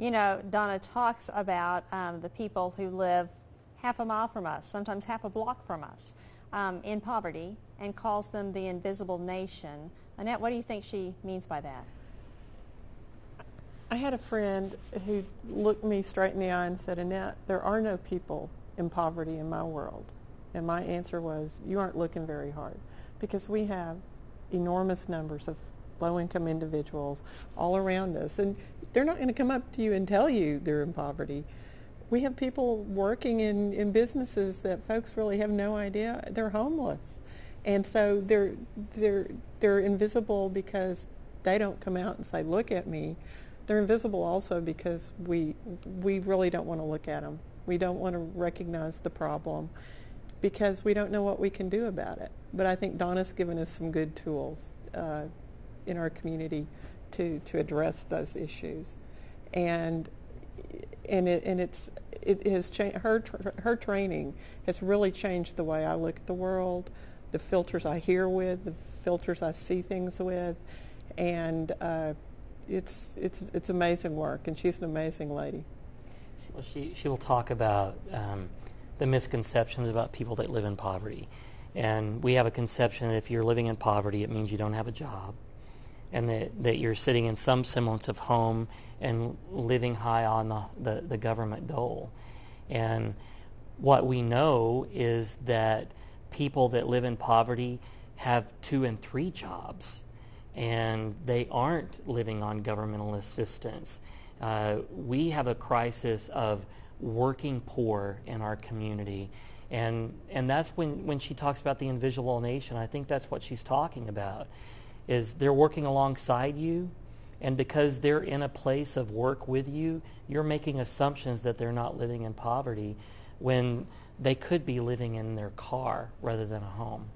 You know, Donna talks about the people who live half a mile from us, sometimes half a block from us, in poverty, and calls them the invisible nation. Annette, what do you think she means by that? I had a friend who looked me straight in the eye and said, Annette, there are no people in poverty in my world. And my answer was, you aren't looking very hard, because we have enormous numbers of low-income individuals all around us. And they're not going to come up to you and tell you they're in poverty. We have people working in businesses that folks really have no idea they're homeless. And so they're invisible because they don't come out and say, look at me. They're invisible also because we really don't want to look at them. We don't want to recognize the problem because we don't know what we can do about it. But I think Donna's given us some good tools in our community to address those issues, and it has changed. Her training has really changed the way I look at the world, the filters I hear with, the filters I see things with, and it's amazing work, and she's an amazing lady. Well, she will talk about the misconceptions about people that live in poverty. And we have a conception that if you're living in poverty, it means you don't have a job, and that you're sitting in some semblance of home and living high on the government dole. And what we know is that people that live in poverty have 2 and 3 jobs, and they aren't living on governmental assistance. We have a crisis of working poor in our community. And that's when she talks about the invisible nation, I think that's what she's talking about, is they're working alongside you, and because they're in a place of work with you, you're making assumptions that they're not living in poverty when they could be living in their car rather than a home.